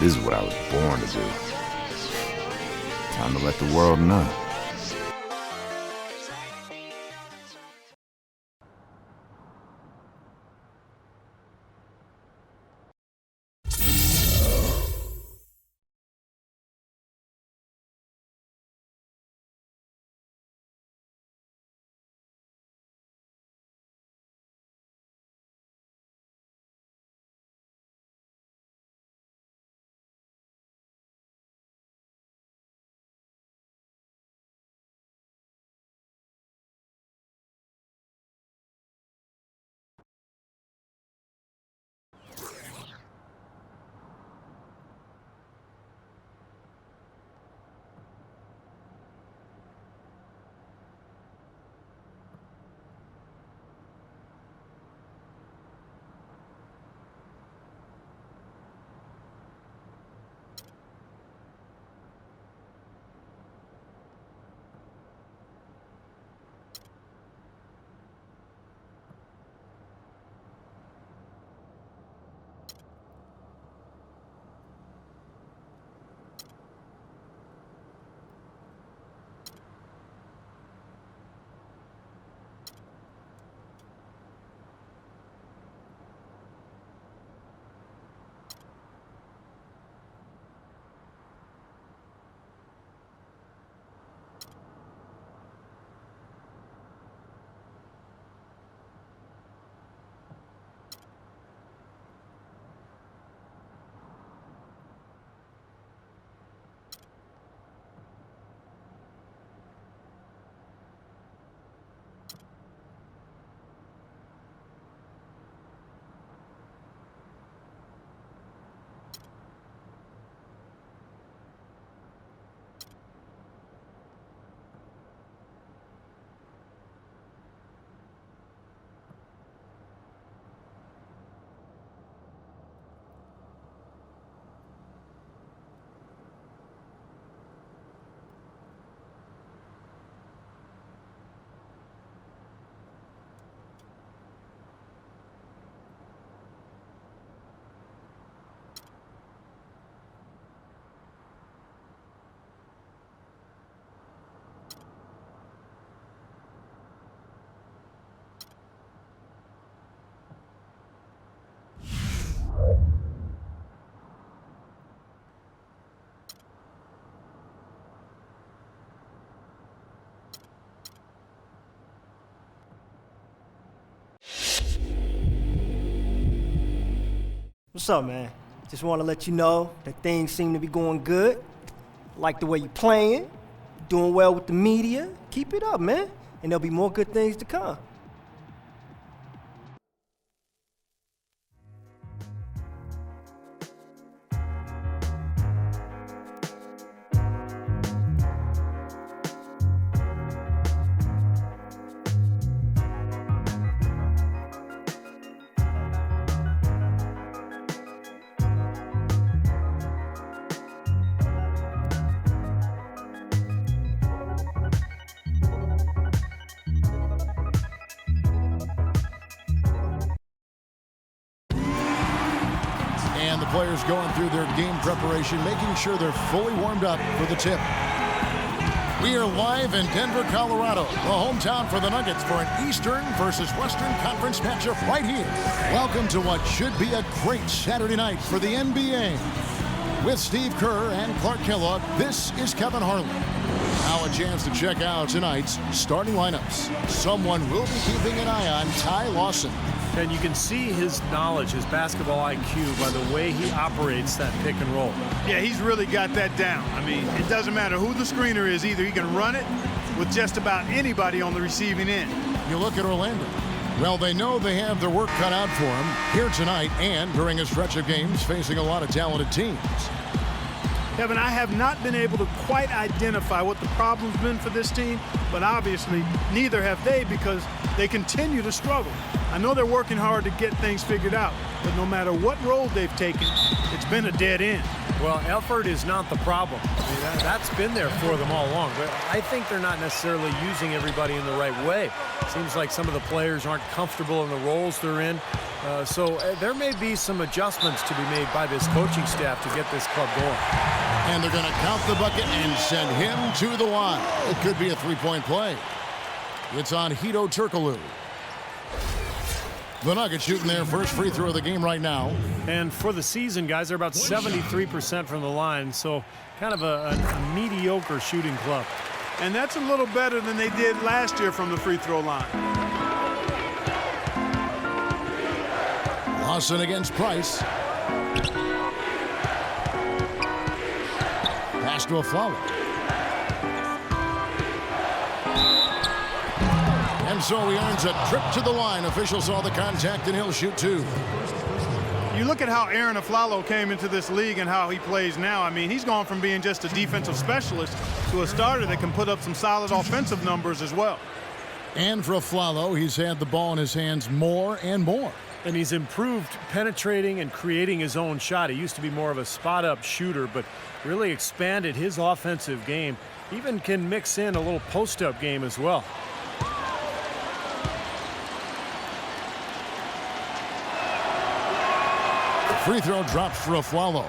This is what I was born to do. Time to let the world know. What's up, man? Just want to let you know that things seem to be going good. Like the way you're playing, doing well with the media. Keep it up, man. And there'll be more good things to come. players going through their game preparation, making sure they're fully warmed up for the tip. We are live in Denver, Colorado, the hometown for the Nuggets for an Eastern versus Western Conference matchup right here. Welcome to what should be a great Saturday night for the NBA. With Steve Kerr and Clark Kellogg, this is Kevin Harlan. Now a chance to check out tonight's starting lineups. Someone will be keeping an eye on Ty Lawson. And you can see his knowledge, his basketball IQ, by the way he operates that pick and roll. Yeah, he's really got that down. I mean, it doesn't matter who the screener is. Either he can run it with just about anybody on the receiving end. You look at Orlando. Well, they know they have their work cut out for them here tonight and during a stretch of games facing a lot of talented teams. Kevin, I have not been able to quite identify what the problem's been for this team, but obviously neither have they because they continue to struggle. I know they're working hard to get things figured out, but no matter what road they've taken, it's been a dead end. Well, effort is not the problem. I mean, that's been there for them all along, but I think they're not necessarily using everybody in the right way. Seems like some of the players aren't comfortable in the roles they're in. So there may be some adjustments to be made by this coaching staff to get this club going. And they're going to count the bucket and send him to the line. It could be a three-point play. It's on Hedo Turkoglu. The Nuggets shooting their first free throw of the game right now. And for the season, guys, they're about 73% from the line, so kind of a mediocre shooting club. And that's a little better than they did last year from the free throw line. Lawson against Price. Pass to Aflalo. And so he earns a trip to the line. Officials saw the contact, and he'll shoot two. You look at how Aaron Aflalo came into this league and how he plays now. I mean, he's gone from being just a defensive specialist to a starter that can put up some solid offensive numbers as well. And for Aflalo, he's had the ball in his hands more and more. And he's improved penetrating and creating his own shot. He used to be more of a spot-up shooter, but really expanded his offensive game. Even can mix in a little post-up game as well. Free throw drops for Aflalo.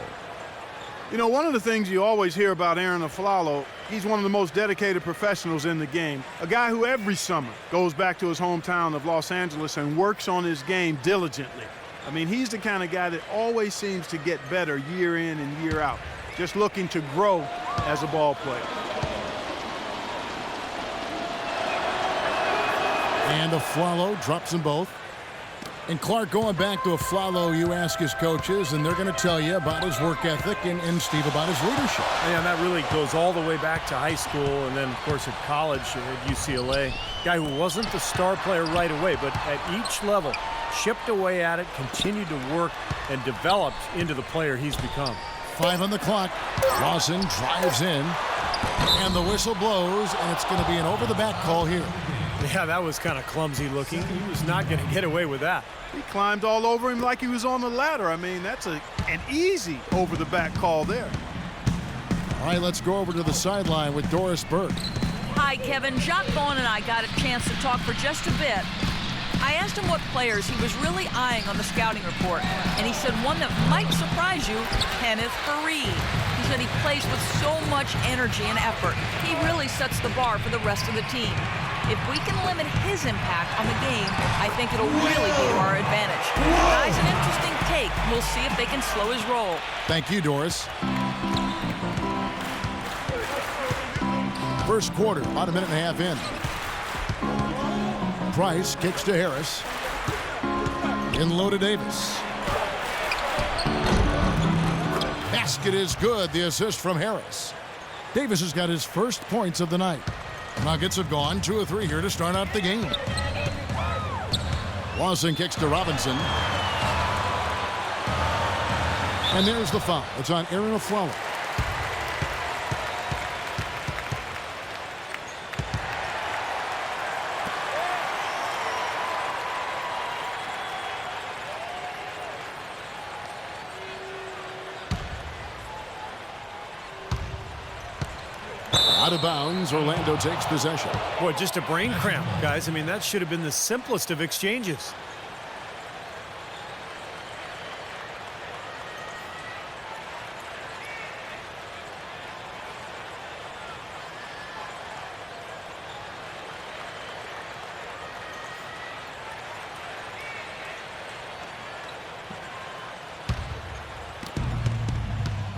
You know, one of the things you always hear about Aaron Aflalo, he's one of the most dedicated professionals in the game. A guy who every summer goes back to his hometown of Los Angeles and works on his game diligently. I mean, he's the kind of guy that always seems to get better year in and year out, just looking to grow as a ball player. And Aflalo drops them both. And Clark, going back to Aflalo, you ask his coaches, and they're going to tell you about his work ethic and Steve about his leadership. Yeah, that really goes all the way back to high school and then, of course, at college at UCLA. Guy who wasn't the star player right away, but at each level, chipped away at it, continued to work, and developed into the player he's become. 5 on the clock. Lawson drives in, and the whistle blows, and it's going to be an over-the-back call here. Yeah, that was kind of clumsy looking. He was not going to get away with that. He climbed all over him like he was on the ladder. I mean, that's an easy over-the-back call there. All right, let's go over to the sideline with Doris Burke. Hi, Kevin. Jacques Vaughn and I got a chance to talk for just a bit. I asked him what players he was really eyeing on the scouting report, and he said one that might surprise you, Kenneth Faried. He said he plays with so much energy and effort. He really sets the bar for the rest of the team. If we can limit his impact on the game, I think it'll really be to our advantage. The guy's an interesting take. We'll see if they can slow his roll. Thank you, Doris. First quarter, about a minute and a half in. Price kicks to Harris. In low to Davis. Basket is good. The assist from Harris. Davis has got his first points of the night. Nuggets have gone 2 of 3 here to start out the game. Lawson kicks to Robinson. And there's the foul. It's on Aaron Aflalo. Out of bounds, Orlando takes possession. Boy, just a brain cramp, guys. I mean, that should have been the simplest of exchanges.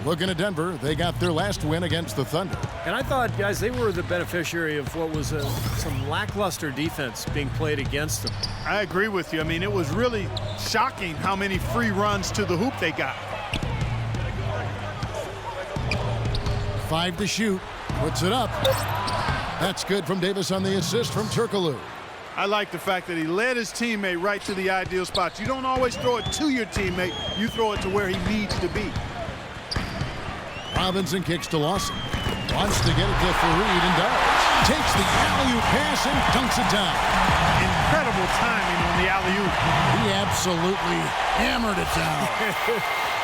Looking at Denver, they got their last win against the Thunder. And I thought, guys, they were the beneficiary of what was some lackluster defense being played against them. I agree with you. I mean, it was really shocking how many free runs to the hoop they got. 5 to shoot. Puts it up. That's good from Davis on the assist from Turkoglu. I like the fact that he led his teammate right to the ideal spots. You don't always throw it to your teammate. You throw it to where he needs to be. Robinson kicks to Lawson. Wants to get it to Fareed and does. Takes the alley-oop pass and dunks it down. Incredible timing on the alley-oop. He absolutely hammered it down.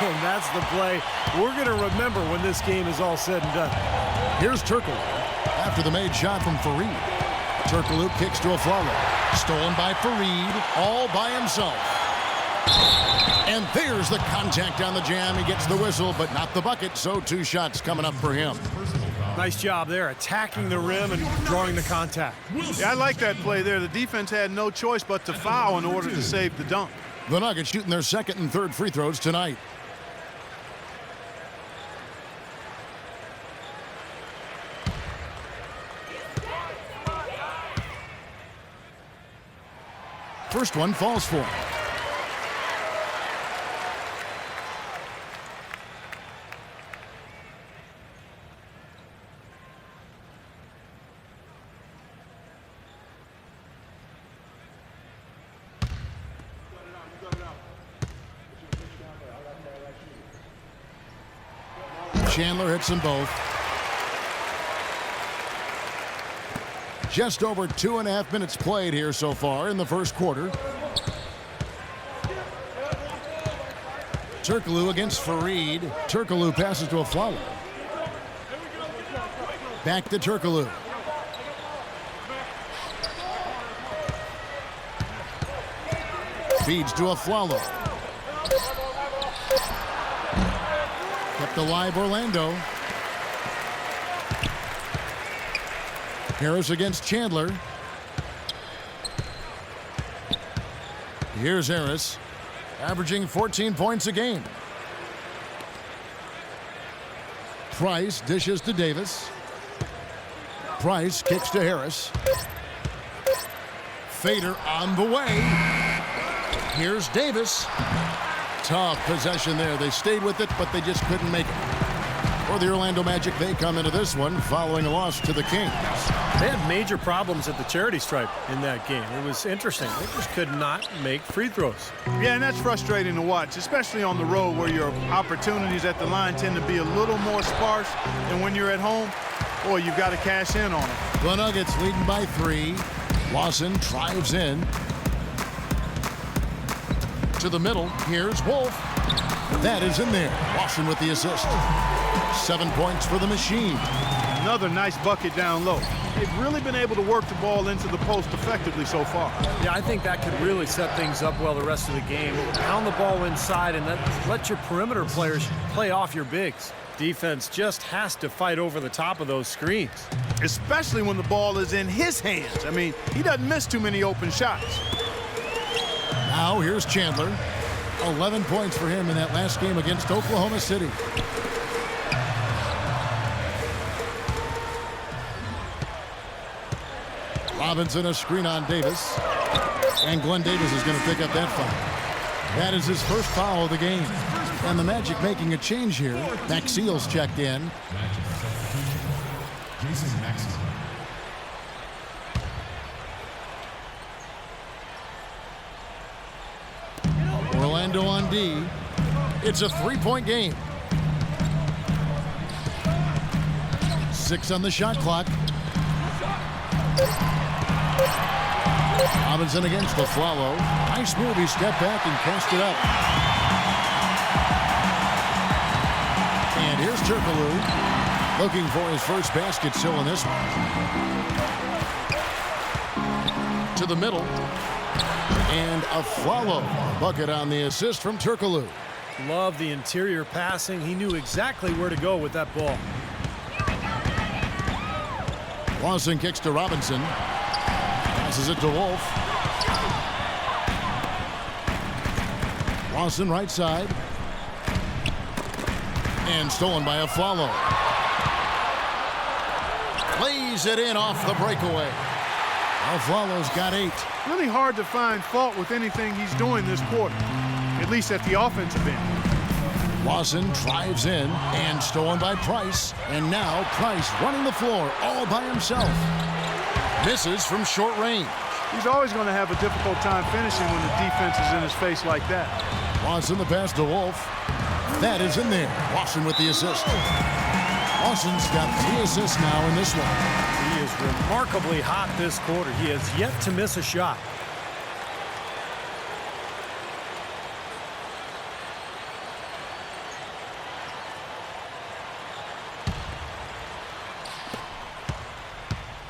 And that's the play we're going to remember when this game is all said and done. Here's Turkoglu after the made shot from Fareed. Turkoglu kicks to Aflalo. Stolen by Fareed, all by himself. And there's the contact on the jam. He gets the whistle, but not the bucket, so 2 shots coming up for him. Nice job there, attacking the rim and drawing the contact. Yeah, I like that play there. The defense had no choice but to foul in order to save the dunk. The Nuggets shooting their second and third free throws tonight. First one falls for him. Chandler hits them both. Just over 2.5 minutes played here so far in the first quarter. Turkoglu against Fareed. Turkoglu passes to Aflalo. Back to Turkoglu. Feeds to Aflalo. Kept alive Orlando. Harris against Chandler. Here's Harris, averaging 14 points a game. Price dishes to Davis. Price kicks to Harris. Fader on the way. Here's Davis. Tough possession there. They stayed with it, but they just couldn't make it. For the Orlando Magic, they come into this one following a loss to the Kings. They had major problems at the charity stripe in that game. It was interesting. They just could not make free throws. Yeah, and that's frustrating to watch, especially on the road where your opportunities at the line tend to be a little more sparse than when you're at home. Boy, you've got to cash in on it. The Nuggets leading by 3. Lawson drives in. To the middle, here's Wolf. That is in there. Lawson with the assist. 7 points for the machine. Another nice bucket down low. They've really been able to work the ball into the post effectively so far. Yeah, I think that could really set things up well the rest of the game. Pound the ball inside and let your perimeter players play off your bigs. Defense just has to fight over the top of those screens. Especially when the ball is in his hands. I mean, he doesn't miss too many open shots. Now here's Chandler. 11 points for him in that last game against Oklahoma City. Robinson a screen on Davis. And Glenn Davis is going to pick up that foul. That is his first foul of the game. And the Magic making a change here. Maxiel's checked in. Orlando on D. It's a 3-point game. 6 on the shot clock. Robinson against Aflalo. Nice move. He stepped back and cast it up. And here's Turkoglu looking for his first basket still in this one. To the middle. And Aflalo. Bucket on the assist from Turkoglu. Love the interior passing. He knew exactly where to go with that ball. Lawson kicks to Robinson. Passes it to Wolf. Lawson right side. And stolen by Aflalo. Lays it in off the breakaway. Aflalo's got 8. Really hard to find fault with anything he's doing this quarter, at least at the offensive end. Lawson drives in and stolen by Price. And now Price running the floor all by himself. Misses from short range. He's always going to have a difficult time finishing when the defense is in his face like that. Lawson the pass to Wolf. That is in there. Lawson with the assist. Lawson's got 3 assists now in this one. He is remarkably hot this quarter. He has yet to miss a shot.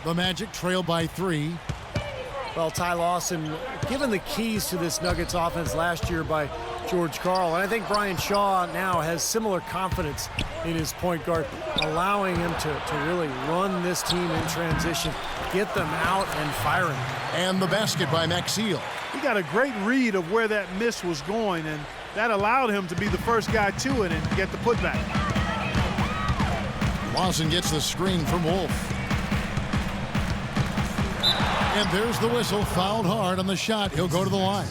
The Magic trail by 3. Well, Ty Lawson given the keys to this Nuggets offense last year by George Karl. And I think Brian Shaw now has similar confidence in his point guard, allowing him to really run this team in transition, get them out and firing. And the basket by Maxeel. He got a great read of where that miss was going, and that allowed him to be the first guy to it and get the putback. Lawson gets the screen from Wolf. And there's the whistle, fouled hard on the shot. He'll go to the line.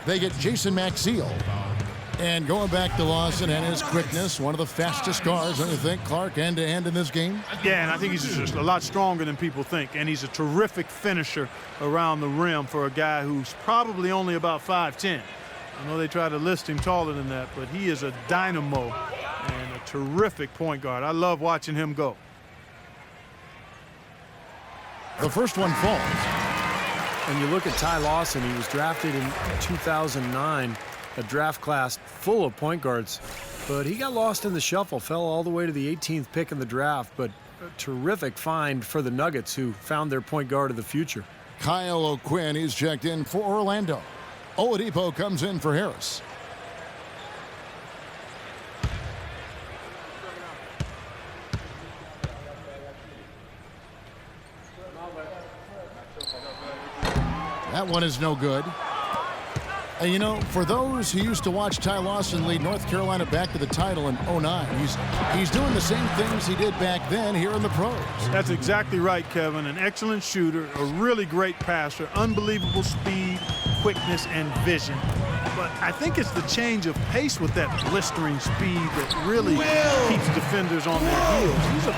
They get Jason Maxeel. And going back to Lawson and his quickness, one of the fastest guards, don't you think, Clark, end-to-end in this game? Yeah, and I think he's just a lot stronger than people think, and he's a terrific finisher around the rim for a guy who's probably only about 5'10". I know they try to list him taller than that, but he is a dynamo and a terrific point guard. I love watching him go. The first one falls. And you look at Ty Lawson, he was drafted in 2009, a draft class full of point guards. But he got lost in the shuffle, fell all the way to the 18th pick in the draft. But a terrific find for the Nuggets, who found their point guard of the future. Kyle O'Quinn, he's checked in for Orlando. Oladipo comes in for Harris. That one is no good. And you know, for those who used to watch Ty Lawson lead North Carolina back to the title in 09, he's doing the same things he did back then here in the pros. That's exactly right, Kevin. An excellent shooter, a really great passer, unbelievable speed, quickness, and vision. But I think it's the change of pace with that blistering speed that really keeps defenders on their heels. He's a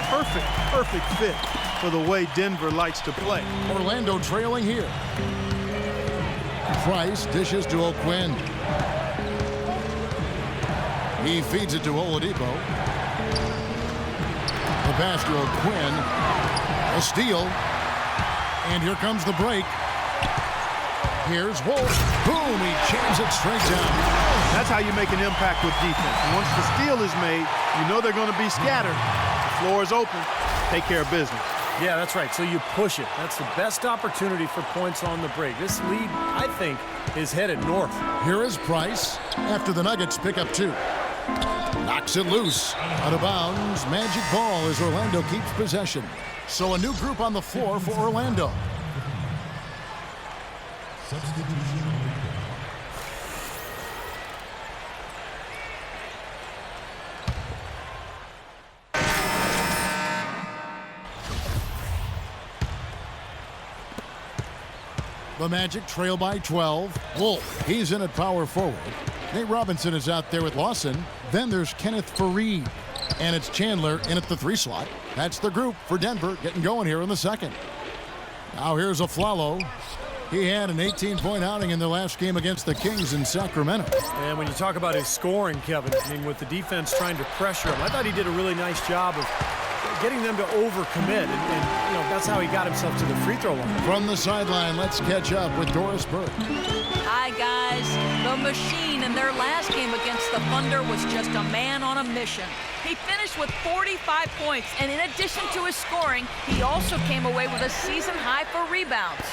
perfect fit for the way Denver likes to play. Orlando trailing here. Price dishes to O'Quinn. He feeds it to Oladipo. The pass to O'Quinn. A steal. And here comes the break. Here's Wolf. Boom, he jams it straight down. That's how you make an impact with defense. Once the steal is made, you know they're going to be scattered. The floor is open. Take care of business. Yeah, that's right. So you push it. That's the best opportunity for points on the break. This lead, I think, is headed north. Here is Price after the Nuggets pick up 2. Knocks it loose. Out of bounds. Magic ball as Orlando keeps possession. So a new group on the floor for Orlando. The Magic trail by 12. Wolf, he's in at power forward. Nate Robinson is out there with Lawson. Then there's Kenneth Faried. And it's Chandler in at the 3 slot. That's the group for Denver getting going here in the second. Now here's Aflalo. He had an 18-point outing in their last game against the Kings in Sacramento. And when you talk about his scoring, Kevin, I mean, with the defense trying to pressure him, I thought he did a really nice job of getting them to overcommit, and you know, that's how he got himself to the free throw line. From the sideline, let's catch up with Doris Burke. Hi, guys. The Machine in their last game against the Thunder was just a man on a mission. He finished with 45 points, and in addition to his scoring, he also came away with a season high for rebounds.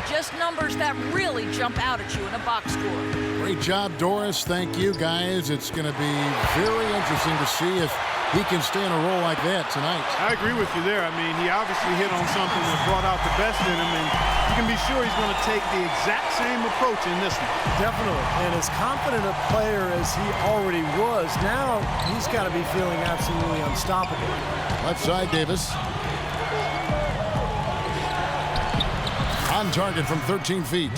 Just numbers that really jump out at you in a box score. Great job, Doris. Thank you, guys. It's going to be very interesting to see if he can stay in a role like that tonight. I agree with you there. I mean, he obviously hit on something that brought out the best in him, and you can be sure he's going to take the exact same approach in this one. Definitely. And as confident a player as he already was, now he's got to be feeling absolutely unstoppable. Left side, Davis. On target from 13 feet.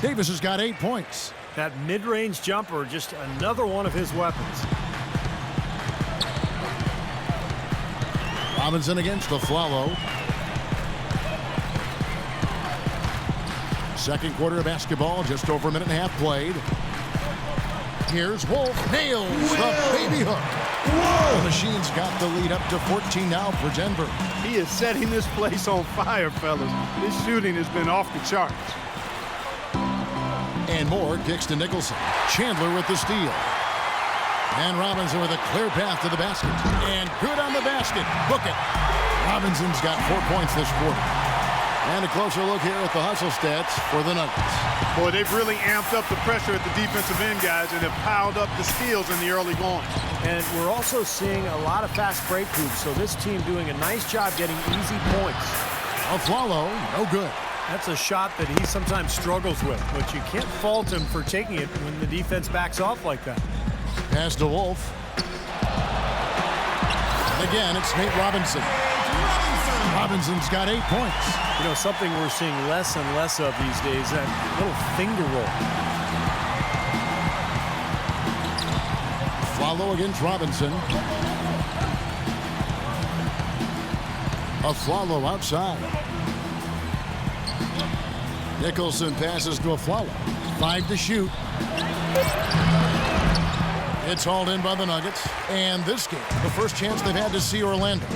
Davis has got 8 points. That mid-range jumper, just another one of his weapons. Robinson against the Flalo. Second quarter of basketball, just over a minute and a half played. Here's Wolf, nails the baby hook. The Machine's got the lead up to 14 now for Denver. He is setting this place on fire, fellas. His shooting has been off the charts. And Moore kicks to Nicholson. Chandler with the steal. And Robinson with a clear path to the basket. And good on the basket. Book it. Robinson's got 4 points this quarter. And a closer look here at the hustle stats for the Nuggets. Boy, they've really amped up the pressure at the defensive end, guys, and have piled up the steals in the early going. And we're also seeing a lot of fast break moves, so this team doing a nice job getting easy points. Aflalo, no good. That's a shot that he sometimes struggles with, but you can't fault him for taking it when the defense backs off like that. Pass to Wolf. And again, it's Nate Robinson. Robinson's got 8 points. You know, something we're seeing less and less of these days, that little finger roll. Follow against Robinson. Aflalo outside. Nicholson passes to Aflalo. 5 to shoot. It's hauled in by the Nuggets. And this game, the first chance they've had to see Orlando.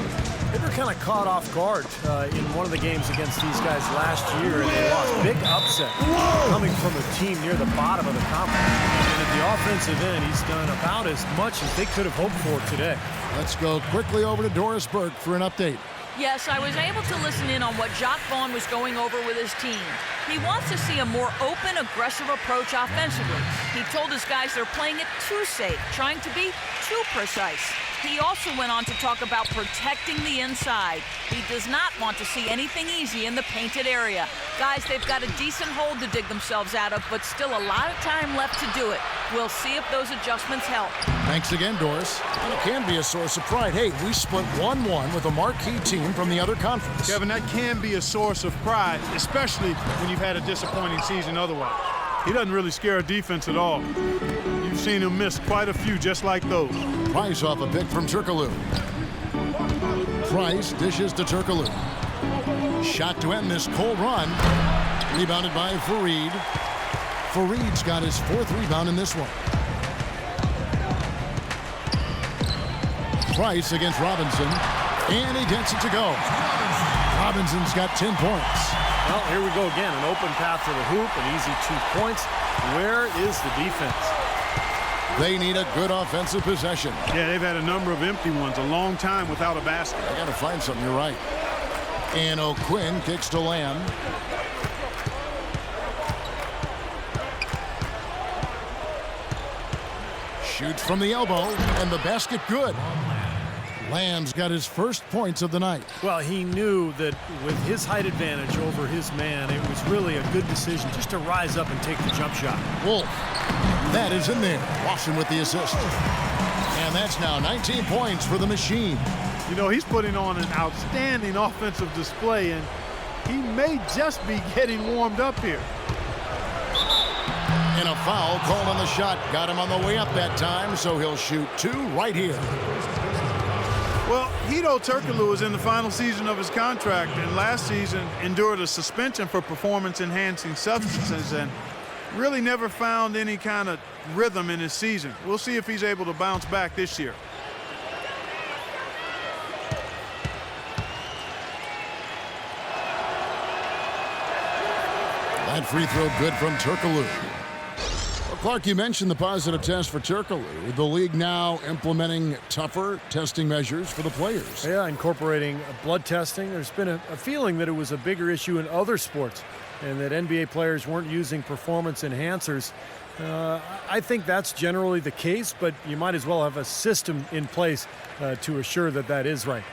They were kind of caught off guard in one of the games against these guys last year, and they lost. Big upset coming from a team near the bottom of the conference. And at the offensive end, he's done about as much as they could have hoped for today. Let's go quickly over to Doris Burke for an update. Yes, I was able to listen in on what Jacques Vaughn was going over with his team. He wants to see a more open, aggressive approach offensively. He told his guys they're playing it too safe, trying to be too precise. He also went on to talk about protecting the inside. He does not want to see anything easy in the painted area. Guys, they've got a decent hole to dig themselves out of, but still a lot of time left to do it. We'll see if those adjustments help. Thanks again, Doris. And it can be a source of pride. Hey, we split 1-1 with a marquee team from the other conference. Kevin, that can be a source of pride, especially when you've had a disappointing season otherwise. He doesn't really scare a defense at all. You've seen him miss quite a few just like those. Price off a pick from Turkoglu. Price dishes to Turkoglu. Shot to end this cold run. Rebounded by Fareed. Fareed's got his 4th rebound in this one. Price against Robinson. And he gets it to go. Robinson's got 10 points. Well, here we go again. An open path to the hoop, an easy 2 points. Where is the defense? They need a good offensive possession. Yeah, they've had a number of empty ones, a long time without a basket. I got to find something, you're right. And O'Quinn kicks to Lamb. Shoots from the elbow, and the basket good. Lamb's got his first points of the night. Well, he knew that with his height advantage over his man, it was really a good decision just to rise up and take the jump shot. Wolf, that is in there. Watson with the assist. And that's now 19 points for the Machine. You know, he's putting on an outstanding offensive display, and he may just be getting warmed up here. And a foul called on the shot. Got him on the way up that time, so he'll shoot 2 right here. Well, Hedo Turkoglu is in the final season of his contract, and last season endured a suspension for performance-enhancing substances and really never found any kind of rhythm in his season. We'll see if he's able to bounce back this year. That free throw good from Turkoglu. Clark, you mentioned the positive test for Turkoglu. The league now implementing tougher testing measures for the players. Yeah, incorporating blood testing. There's been a feeling that it was a bigger issue in other sports and that NBA players weren't using performance enhancers. I think that's generally the case, but you might as well have a system in place to assure that that is right.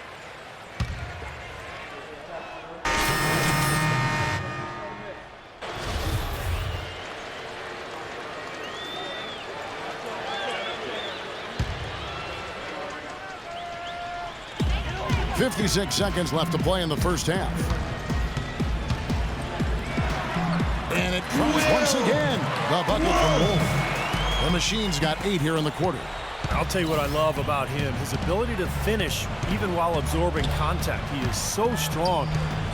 .56 seconds left to play in the first half. And it comes once again. The bucket from Wolf. The Machine's got 8 here in the quarter. I'll tell you what I love about him, his ability to finish even while absorbing contact. He is so strong,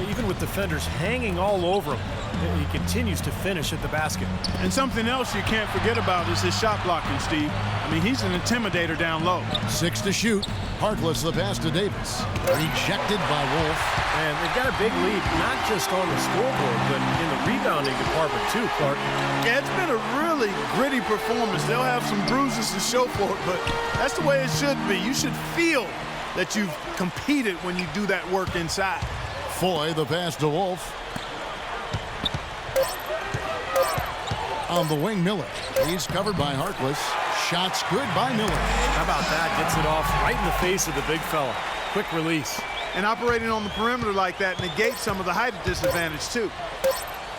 even with defenders hanging all over him. He continues to finish at the basket. And something else you can't forget about is his shot blocking, Steve. I mean, he's an intimidator down low. 6 to shoot. Harkless the pass to Davis. Rejected by Wolf. And they've got a big lead, not just on the scoreboard, but in the rebounding department too, Clark. Yeah, it's been a really gritty performance. They'll have some bruises to show for it, but that's the way it should be. You should feel that you've competed when you do that work inside. Foy the pass to Wolf. On the wing, Miller. He's covered by Harkless. Shots good by Miller. How about that? Gets it off right in the face of the big fella. Quick release. And operating on the perimeter like that negates some of the height disadvantage, too.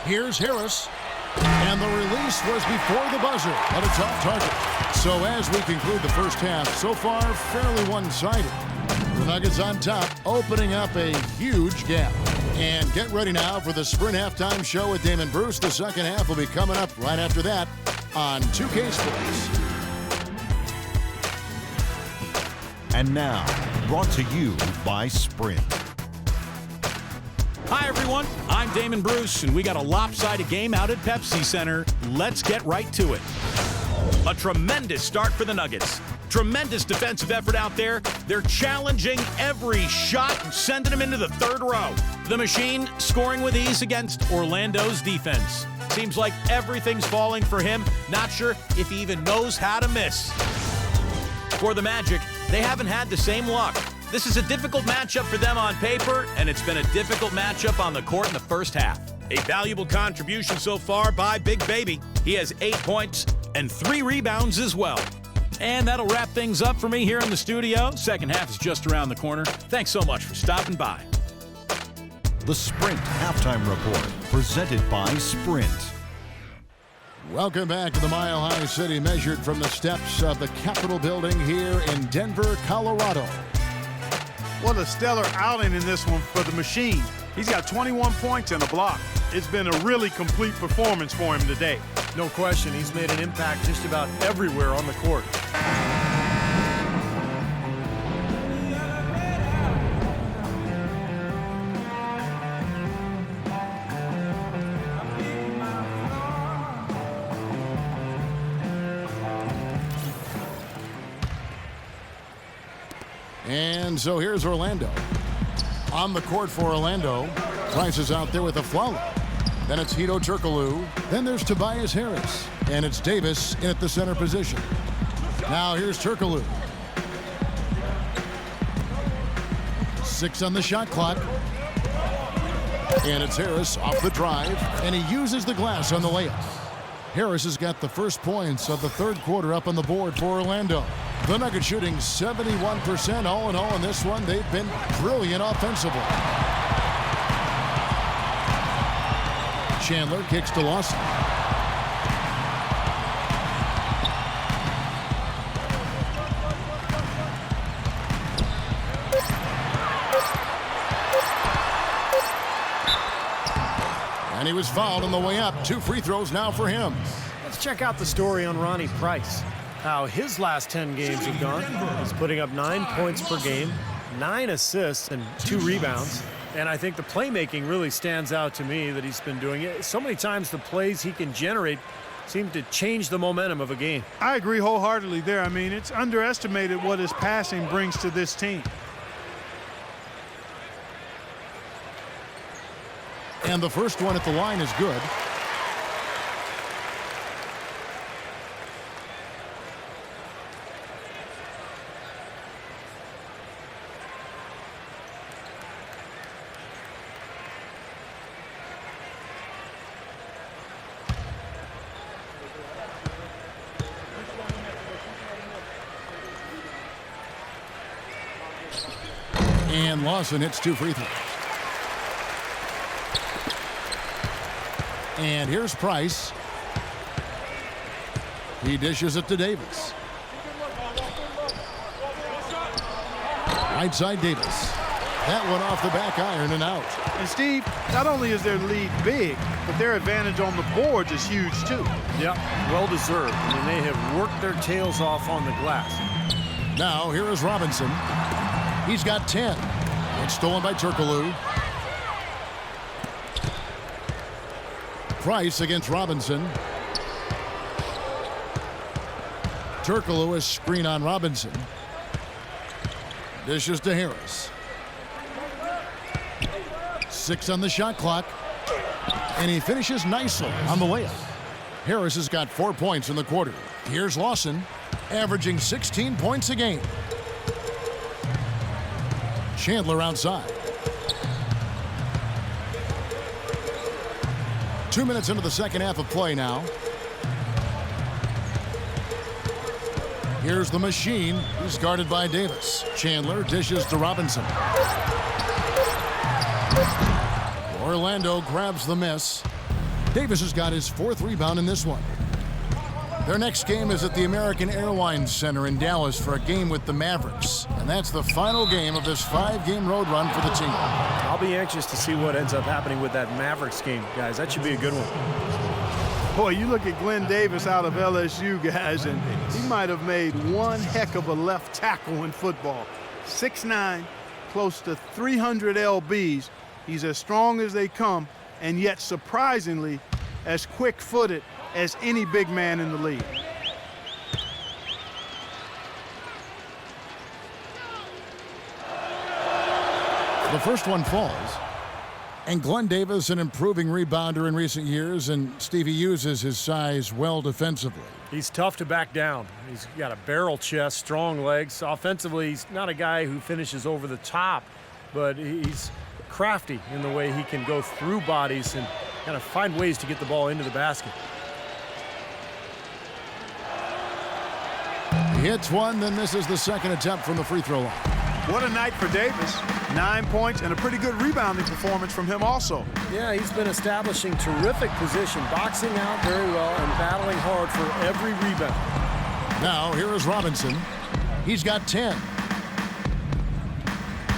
Here's Harris. And the release was before the buzzer, but it's off target. So as we conclude the first half, so far fairly one-sided. The Nuggets on top, opening up a huge gap. And get ready now for the Sprint Halftime Show with Damon Bruce. The second half will be coming up right after that on 2K Sports. And now, brought to you by Sprint. Hi, everyone. I'm Damon Bruce, and we got a lopsided game out at Pepsi Center. Let's get right to it. A tremendous start for the Nuggets. Tremendous defensive effort out there. They're challenging every shot and sending them into the third row. The Machine scoring with ease against Orlando's defense. Seems like everything's falling for him. Not sure if he even knows how to miss. For the Magic, they haven't had the same luck. This is a difficult matchup for them on paper, and it's been a difficult matchup on the court in the first half. A valuable contribution so far by Big Baby. He has 8 points and 3 rebounds as well. And that'll wrap things up for me here in the studio. Second half is just around the corner. Thanks so much for stopping by. The Sprint Halftime Report, presented by Sprint. Welcome back to the Mile High City, measured from the steps of the Capitol building here in Denver, Colorado. What a stellar outing in this one for the Machine. He's got 21 points and a block. It's been a really complete performance for him today. No question, he's made an impact just about everywhere on the court. And so here's Orlando. On the court for Orlando. Price is out there with a Flalo. Then it's Hedo Turkoglu. Then there's Tobias Harris. And it's Davis in at the center position. Now here's Turkoglu. 6 on the shot clock. And it's Harris off the drive. And he uses the glass on the layup. Harris has got the first points of the third quarter up on the board for Orlando. The Nuggets shooting 71% all in all in this one. They've been brilliant offensively. Chandler kicks to Lawson. And he was fouled on the way up. 2 free throws now for him. Let's check out the story on Ronnie Price. How his last 10 games have gone. He's putting up 9 points per game, 9 assists, and 2 rebounds. And I think the playmaking really stands out to me that he's been doing it. So many times the plays he can generate seem to change the momentum of a game. I agree wholeheartedly there. I mean, it's underestimated what his passing brings to this team. And the first one at the line is good. And Lawson hits 2 free throws. And here's Price. He dishes it to Davis. Right side Davis. That one off the back iron and out. And Steve, not only is their lead big, but their advantage on the boards is huge too. Yep, well deserved. I mean, they have worked their tails off on the glass. Now here is Robinson. He's got 10. It's stolen by Turkoglu. Price against Robinson. Turkoglu is screen on Robinson. Dishes to Harris. 6 on the shot clock. And he finishes nicely on the layup. Harris has got 4 points in the quarter. Here's Lawson, averaging 16 points a game. Chandler outside. 2 minutes into the second half of play now. Here's the machine. He's guarded by Davis. Chandler dishes to Robinson. Orlando grabs the miss. Davis has got his 4th rebound in this one. Their next game is at the American Airlines Center in Dallas for a game with the Mavericks. And that's the final game of this 5-game road run for the team. I'll be anxious to see what ends up happening with that Mavericks game, guys. That should be a good one. Boy, you look at Glenn Davis out of LSU, guys, and he might have made one heck of a left tackle in football. 6'9", close to 300 lbs. He's as strong as they come, and yet surprisingly as quick-footed as any big man in the league. The first one falls. And Glenn Davis, an improving rebounder in recent years, and Stevie uses his size well defensively. He's tough to back down. He's got a barrel chest, strong legs. Offensively, he's not a guy who finishes over the top, but he's crafty in the way he can go through bodies and kind of find ways to get the ball into the basket. He hits one, then misses the second attempt from the free throw line. What a night for Davis. 9 points and a pretty good rebounding performance from him also. Yeah, he's been establishing terrific position, boxing out very well and battling hard for every rebound. Now, here is Robinson. He's got 10.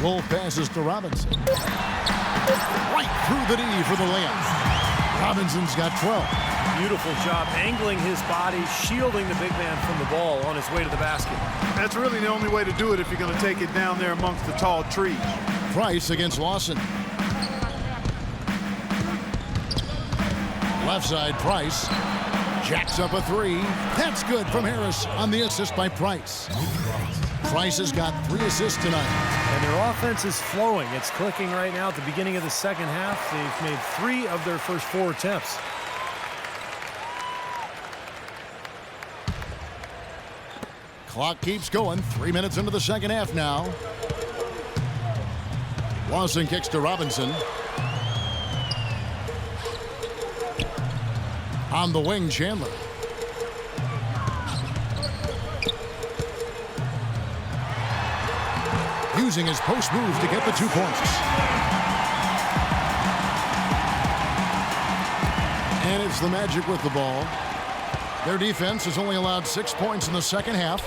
Wolf passes to Robinson. Right through the knee for the layup. Robinson's got 12. Beautiful job angling his body, shielding the big man from the ball on his way to the basket. That's really the only way to do it if you're going to take it down there amongst the tall trees. Price against Lawson. Left side, Price. Jacks up a 3. That's good from Harris on the assist by Price. Price has got 3 assists tonight. And their offense is flowing. It's clicking right now at the beginning of the second half. They've made 3 of their first 4 attempts. Clock keeps going. 3 minutes into the second half now. Lawson kicks to Robinson. On the wing, Chandler. Using his post move to get the 2 points. And it's the Magic with the ball. Their defense has only allowed 6 points in the second half.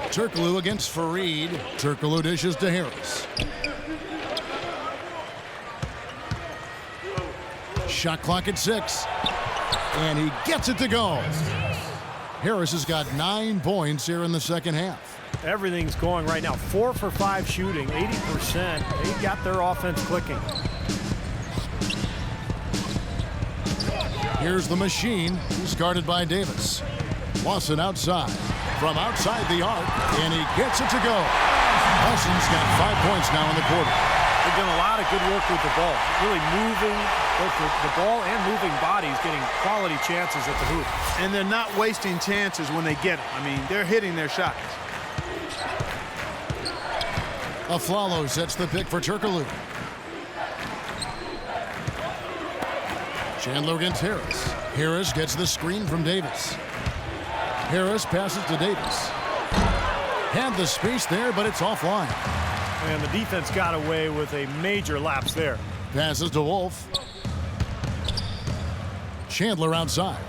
Turkoglu against Fareed. Turkoglu dishes to Harris. Shot clock at 6. And he gets it to go. Harris has got 9 points here in the second half. Everything's going right now. 4 for 5 shooting, 80%. They got their offense clicking. Here's the machine. He's guarded by Davis. Lawson outside. From outside the arc, and he gets it to go. Lawson's got 5 points now in the quarter. They've done a lot of good work with the ball. Really moving both the ball and moving bodies, getting quality chances at the hoop. And they're not wasting chances when they get them. I mean, they're hitting their shots. Aflalo sets the pick for Turkoglu. Chandler against Harris. Harris gets the screen from Davis. Harris passes to Davis. Had the space there, but it's offline. And the defense got away with a major lapse there. Passes to Wolf. Chandler outside.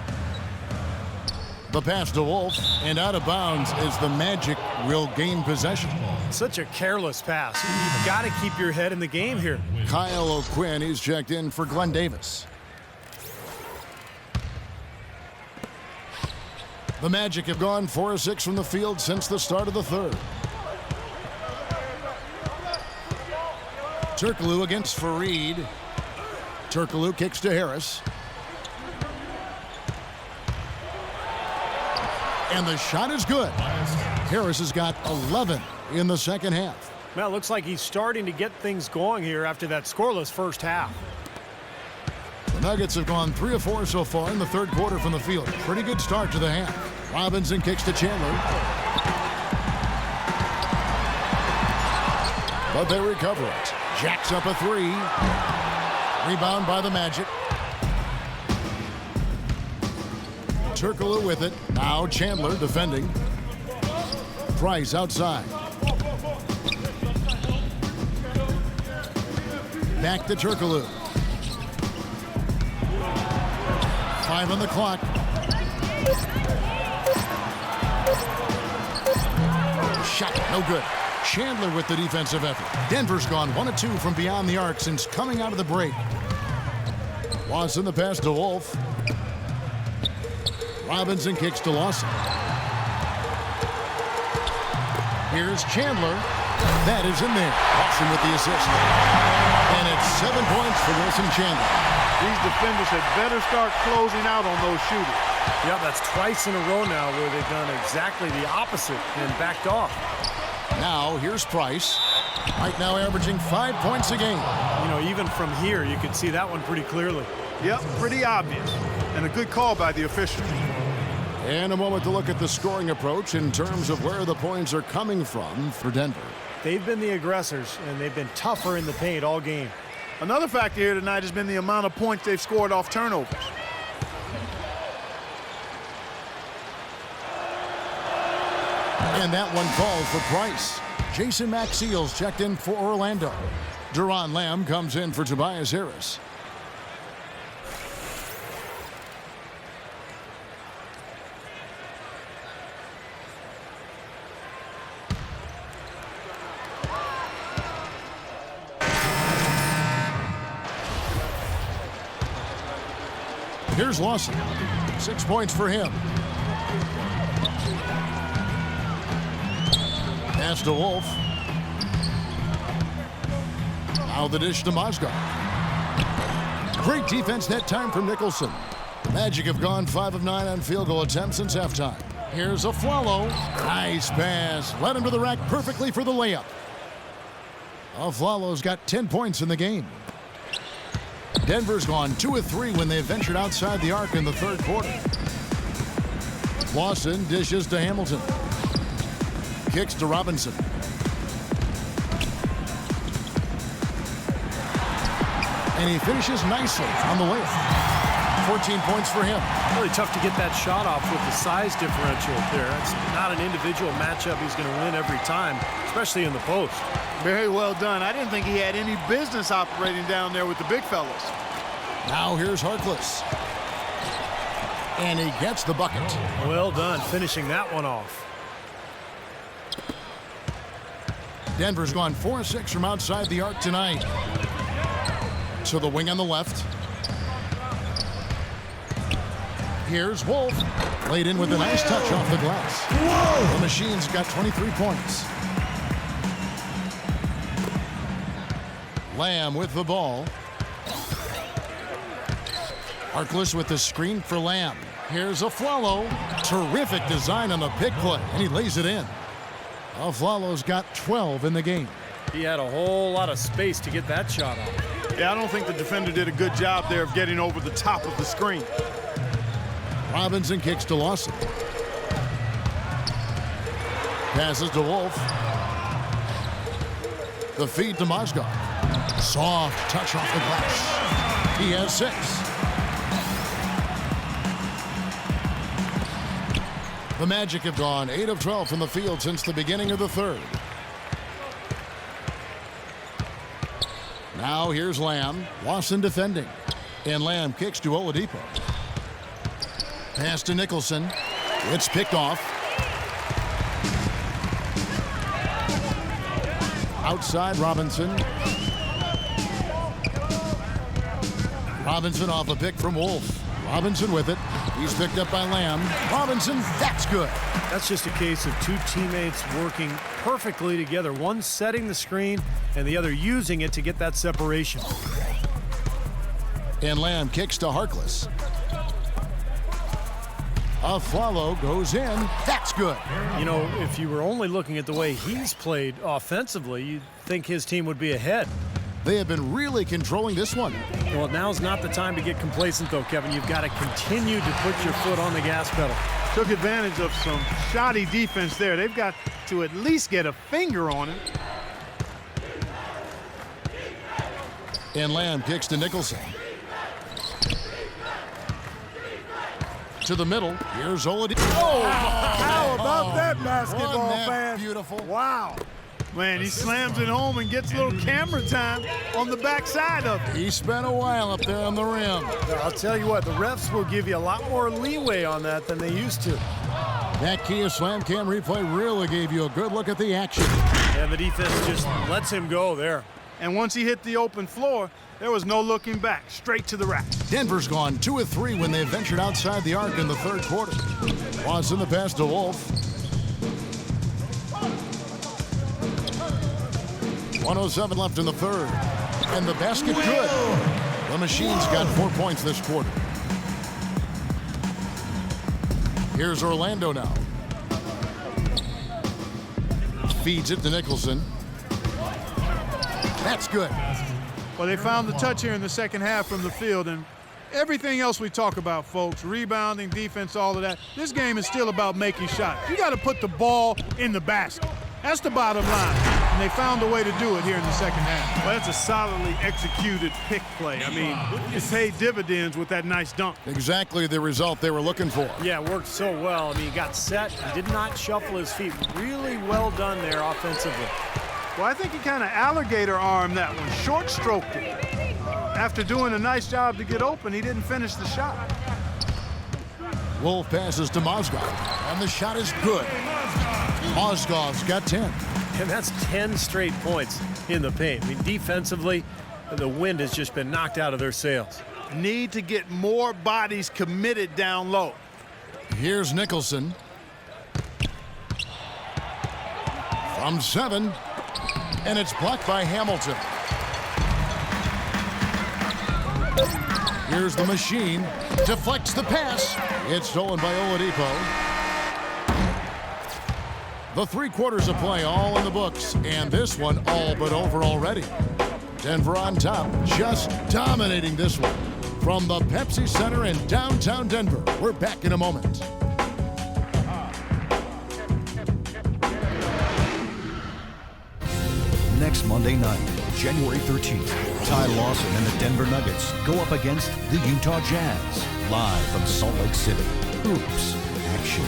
The pass to Wolf, and out of bounds is the Magic will gain possession. Such a careless pass. You've got to keep your head in the game here. Kyle O'Quinn is checked in for Glenn Davis. The Magic have gone 4 of 6 from the field since the start of the third. Turkoglu against Fareed. Turkoglu kicks to Harris. And the shot is good. Harris has got 11 in the second half. Well, it looks like he's starting to get things going here after that scoreless first half. The Nuggets have gone 3 of 4 so far in the third quarter from the field. Pretty good start to the half. Robinson kicks to Chandler. But they recover it. Jacks up a 3. Rebound by the Magic. Turkoglu with it. Now Chandler defending. Price outside. Back to Turkoglu. 5 on the clock. Shot, no good. Chandler with the defensive effort. Denver's gone 1 of 2 from beyond the arc since coming out of the break. Lawson the pass to Wolf. Robinson kicks to Lawson. Here's Chandler. That is in there. Lawson with the assist. And it's 7 points for Wilson Chandler. These defenders had better start closing out on those shooters. Yeah, that's twice in a row now where they've done exactly the opposite and backed off. Now here's Price. Right now averaging 5 points a game. You know, even from here, you can see that one pretty clearly. Yep, pretty obvious. And a good call by the official. And a moment to look at the scoring approach in terms of where the points are coming from for Denver. They've been the aggressors, and they've been tougher in the paint all game. Another factor here tonight has been the amount of points they've scored off turnovers. And that one called for Price. Jason Maxiel's checked in for Orlando. Duran Lamb comes in for Tobias Harris. Here's Lawson. 6 points for him. Pass to Wolf. Now the dish to Mozgov. Great defense that time from Nicholson. The Magic have gone 5 of 9 on field goal attempts since halftime. Here's Aflalo. Nice pass. Led him to the rack perfectly for the layup. Aflalo's got 10 points in the game. Denver's gone 2 of 3 when they ventured outside the arc in the third quarter. Lawson dishes to Hamilton. Kicks to Robinson. And he finishes nicely on the layup. 14 points for him. Really tough to get that shot off with the size differential there. It's not an individual matchup he's going to win every time, especially in the post. Very well done. I didn't think he had any business operating down there with the big fellas. Now here's Harkless. And he gets the bucket. Well done finishing that one off. Denver's gone 4 of 6 from outside the arc tonight. To the wing on the left. Here's Wolf. Laid in with a nice touch off the glass. Whoa! The Machine's got 23 points. Lamb with the ball. Harkless with the screen for Lamb. Here's Aflalo. Terrific design on the pick play, and he lays it in. Aflalo's got 12 in the game. He had a whole lot of space to get that shot off. Yeah, I don't think the defender did a good job there of getting over the top of the screen. Robinson kicks to Lawson. Passes to Wolf. The feed to Mozgov. Soft touch off the glass. He has 6. The Magic have gone 8 of 12 from the field since the beginning of the third. Now here's Lamb. Lawson defending. And Lamb kicks to Oladipo. Pass to Nicholson. It's picked off. Outside Robinson. Robinson off a pick from Wolf. Robinson with it. He's picked up by Lamb. Robinson, that's good. That's just a case of two teammates working perfectly together. One setting the screen and the other using it to get that separation. And Lamb kicks to Harkless. Aflalo goes in. That's good. You know, if you were only looking at the way he's played offensively, you'd think his team would be ahead. They have been really controlling this one. Well, now's not the time to get complacent, though, Kevin. You've got to continue to put your foot on the gas pedal. Took advantage of some shoddy defense there. They've got to at least get a finger on it. And Lamb kicks to Nicholson. To the middle. Here's Oladipo. Oh, how about that basketball, Wasn't that fan? beautiful? Wow. Man, he slams it home and gets a little camera time on the backside of it. He spent a while up there on the rim. I'll tell you what, the refs will give you a lot more leeway on that than they used to. That Kia Slam Cam replay really gave you a good look at the action. And the defense just lets him go there. And once he hit the open floor, there was no looking back, straight to the rack. Denver's gone 2 of 3 when they ventured outside the arc in the third quarter. Lost in the pass to Wolf. 1:07 left in the third. And the basket good. The Machine's got 4 points this quarter. Here's Orlando now. Feeds it to Nicholson. That's good. Well, they found the touch here in the second half from the field, and everything else we talk about, folks, rebounding, defense, all of that, this game is still about making shots. You got to put the ball in the basket. That's the bottom line, and they found a way to do it here in the second half. Well, that's a solidly executed pick play. I mean, it paid dividends with that nice dunk. Exactly the result they were looking for. Yeah, it worked so well. I mean, he got set. He did not shuffle his feet. Really well done there offensively. Well, I think he kind of alligator armed that one, short stroked it. After doing a nice job to get open, he didn't finish the shot. Wolf passes to Mozgov, and the shot is good. Mozgov's got 10. And that's 10 straight points in the paint. I mean, defensively, the wind has just been knocked out of their sails. Need to get more bodies committed down low. Here's Nicholson. From 7. And it's blocked by Hamilton. Here's the Machine. Deflects the pass. It's stolen by Oladipo. The 3 quarters of play all in the books. And this one all but over already. Denver on top, just dominating this one. From the Pepsi Center in downtown Denver. We're back in a moment. Next Monday night, January 13th, Ty Lawson and the Denver Nuggets go up against the Utah Jazz. Live from Salt Lake City. Hoops action.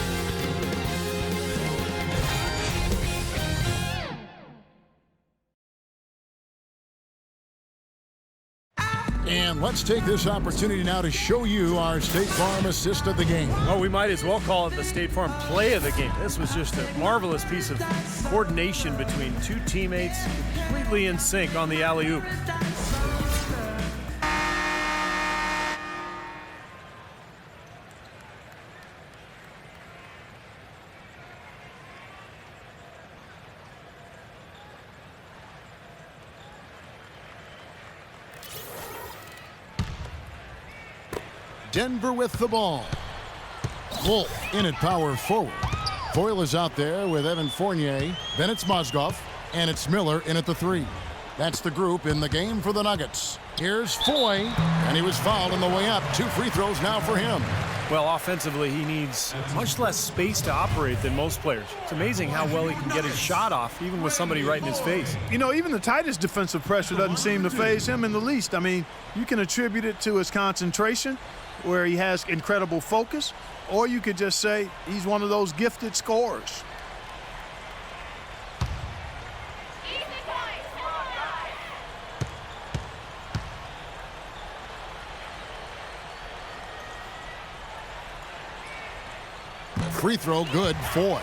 And let's take this opportunity now to show you our State Farm assist of the game. Oh, we might as well call it the State Farm play of the game. This was just a marvelous piece of coordination between two teammates, completely in sync on the alley-oop. Denver with the ball. Wolf in at power forward. Foyle is out there with Evan Fournier. Then it's Mozgov. And it's Miller in at the 3. That's the group in the game for the Nuggets. Here's Foy. And he was fouled on the way up. 2 free throws now for him. Well, offensively, he needs much less space to operate than most players. It's amazing how well he can get his shot off, even with somebody right in his face. You know, even the tightest defensive pressure doesn't seem to faze him in the least. I mean, you can attribute it to his concentration, where he has incredible focus, or you could just say he's one of those gifted scorers. Free throw good, Foy.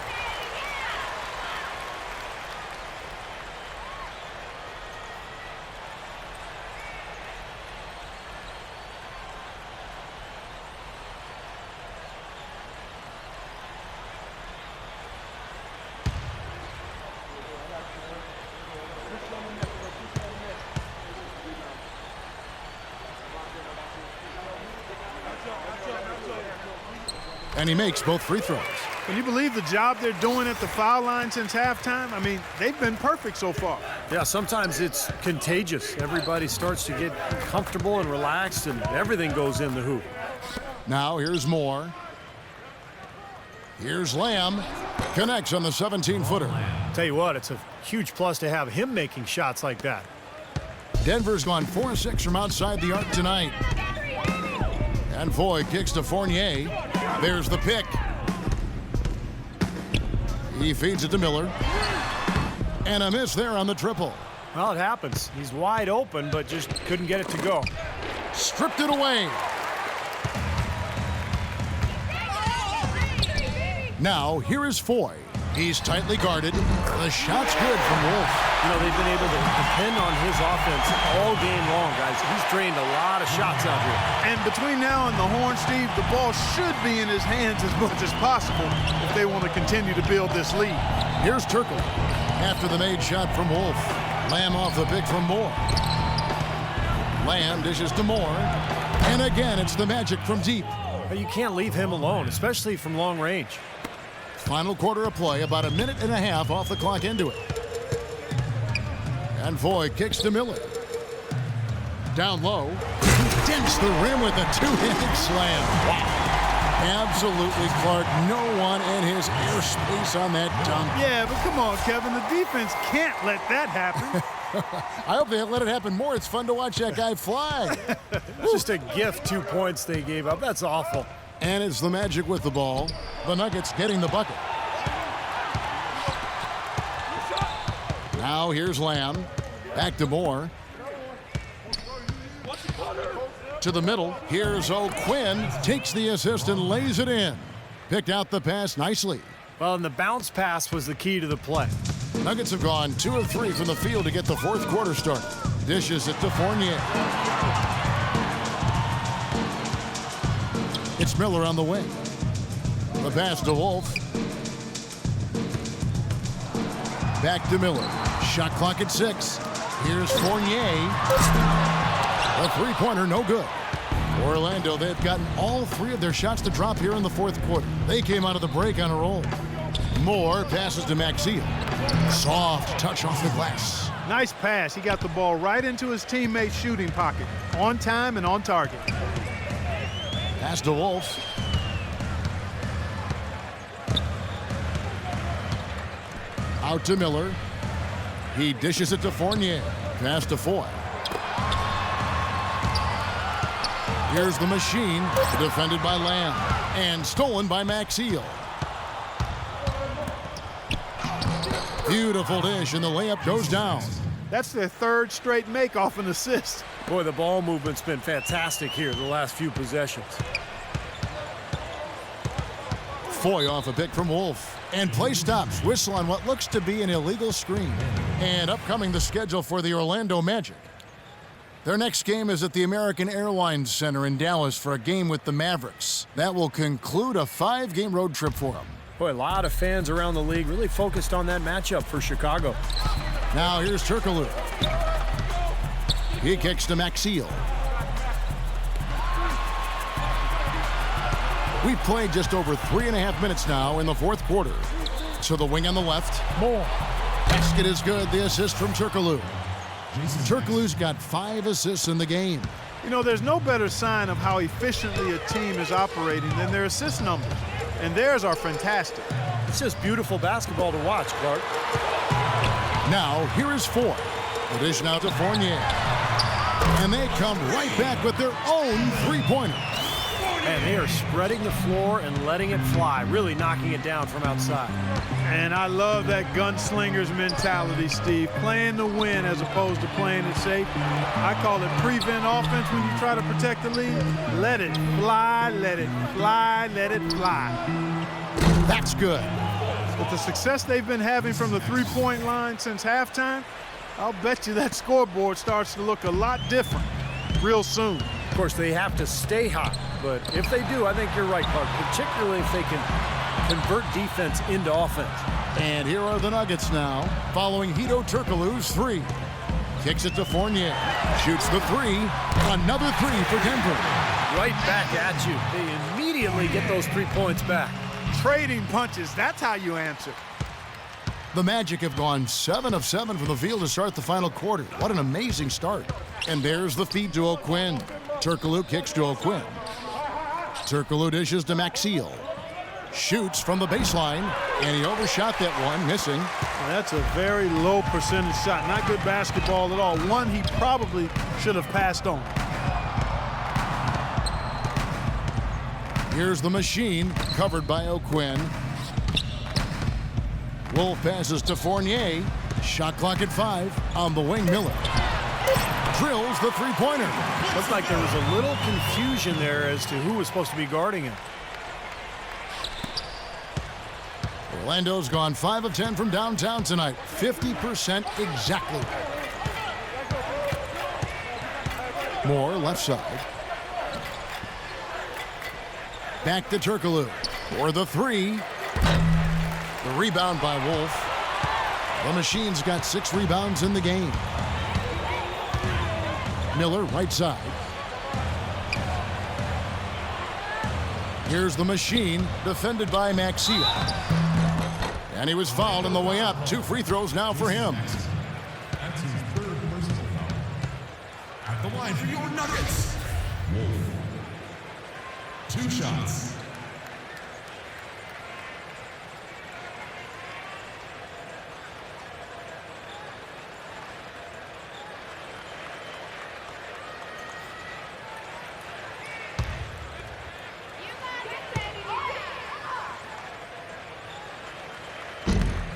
And he makes both free throws. Can you believe the job they're doing at the foul line since halftime? I mean, they've been perfect so far. Yeah, sometimes it's contagious. Everybody starts to get comfortable and relaxed, and everything goes in the hoop. Now here's Moore. Here's Lamb. Connects on the 17-footer. Tell you what, it's a huge plus to have him making shots like that. Denver's gone 4-6 from outside the arc tonight. And Foy kicks to Fournier. There's the pick. He feeds it to Miller. And a miss there on the triple. Well, it happens. He's wide open, but just couldn't get it to go. Stripped it away. Now, here is Foy. He's tightly guarded. The shot's good from Wolf. You know, they've been able to depend on his offense all game long, guys. He's drained a lot of shots out here. And between now and the horn, Steve, the ball should be in his hands as much as possible if they want to continue to build this lead. Here's Turkle. After the made shot from Wolf. Lamb off the pick from Moore. Lamb dishes to Moore. And again, it's the Magic from deep. But you can't leave him alone, especially from long range. Final quarter of play, about a minute and a half off the clock into it. And Foy kicks to Miller. Down low. He dents the rim with a two-handed slam. Wow. Absolutely, Clark. No one in his airspace on that dunk. Yeah, but come on, Kevin. The defense can't let that happen. I hope they let it happen more. It's fun to watch that guy fly. Just a gift, 2 points they gave up. That's awful. And it's the Magic with the ball. The Nuggets getting the bucket. Now here's Lamb. Back to Moore. To the middle. Here's O'Quinn. Takes the assist and lays it in. Picked out the pass nicely. Well, and the bounce pass was the key to the play. Nuggets have gone 2 of 3 from the field to get the fourth quarter started. Dishes it to Fournier. It's Miller on the wing. The pass to Wolf. Back to Miller. Shot clock at 6. Here's Fournier. A three-pointer, no good. Orlando, they've gotten all 3 of their shots to drop here in the fourth quarter. They came out of the break on a roll. Moore passes to Maxiel. Soft touch off the glass. Nice pass. He got the ball right into his teammate's shooting pocket. On time and on target. Pass to Wolf. Out to Miller. He dishes it to Fournier. Pass to Foy. Here's the machine, defended by Lamb, and stolen by Maxiel. Beautiful dish, and the layup goes down. That's their 3rd straight make off an assist. Boy, the ball movement's been fantastic here the last few possessions. Foy off a pick from Wolf. And play stops. Whistle on what looks to be an illegal screen. And upcoming the schedule for the Orlando Magic. Their next game is at the American Airlines Center in Dallas for a game with the Mavericks. That will conclude a 5-game road trip for them. Boy, a lot of fans around the league really focused on that matchup for Chicago. Now here's Turkoglu. He kicks to Maxiel. We've played just over 3.5 minutes now in the fourth quarter. To the wing on the left. Moore. Basket is good. The assist from Turkoglu. Turkoglu's got 5 assists in the game. You know, there's no better sign of how efficiently a team is operating than their assist numbers. And theirs are fantastic. It's just beautiful basketball to watch, Clark. Now, here is Foy. The dish now to Fournier. And they come right back with their own three-pointer. And they are spreading the floor and letting it fly, really knocking it down from outside. And I love that gunslinger's mentality, Steve. Playing to win as opposed to playing it safe. I call it prevent offense when you try to protect the lead. Let it fly, let it fly, let it fly. That's good. With the success they've been having from the three-point line since halftime, I'll bet you that scoreboard starts to look a lot different real soon. Of course, they have to stay hot, but if they do, I think you're right, Clark, particularly if they can convert defense into offense. And here are the Nuggets now, following Hedo Turkoglu's three. Kicks it to Fournier. Shoots the three. Another three for Denver. Right back at you. They immediately get those 3 points back. Trading punches, that's how you answer. The Magic have gone 7 of 7 from the field to start the final quarter. What an amazing start. And there's the feed to O'Quinn. Turkoglu kicks to O'Quinn. Turkoglu dishes to Maxiel. Shoots from the baseline, and he overshot that one, missing. That's a very low percentage shot. Not good basketball at all. One he probably should have passed on. Here's the machine, covered by O'Quinn. Wolf passes to Fournier. Shot clock at 5. On the wing, Miller drills the three-pointer. Looks like there was a little confusion there as to who was supposed to be guarding him. Orlando's gone 5 of 10 from downtown tonight. 50% exactly. Moore, left side. Back to Turkoglu for the three. The rebound by Wolf. The Machine's got 6 rebounds in the game. Miller, right side. Here's the Machine, defended by Maxiel. And he was fouled on the way up. 2 free throws now for him. That's his third personal foul. At the line for your Nuggets. Wolf. 2 shots.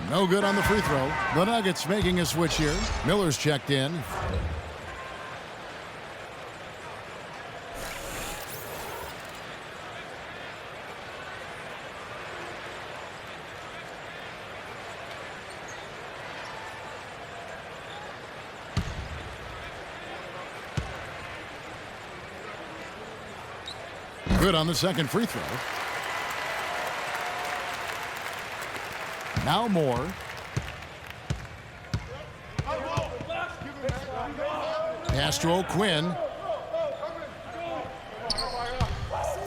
No good on the free throw. The Nuggets making a switch here. Miller's checked in. Good on the second free throw. Now Moore. Pass to O'Quinn.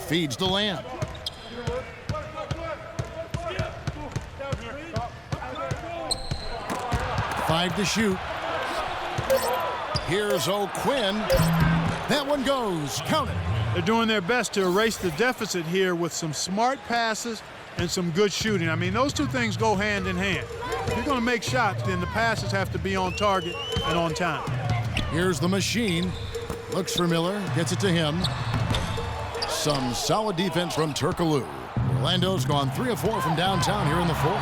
Feeds to Lamb. Five to shoot. Here's O'Quinn. That one goes. Count it. They're doing their best to erase the deficit here with some smart passes and some good shooting. I mean, those two things go hand in hand. If you're going to make shots, then the passes have to be on target and on time. Here's the Machine. Looks for Miller. Gets it to him. Some solid defense from Turkoglu. Orlando's gone 3 of 4 from downtown here in the fourth.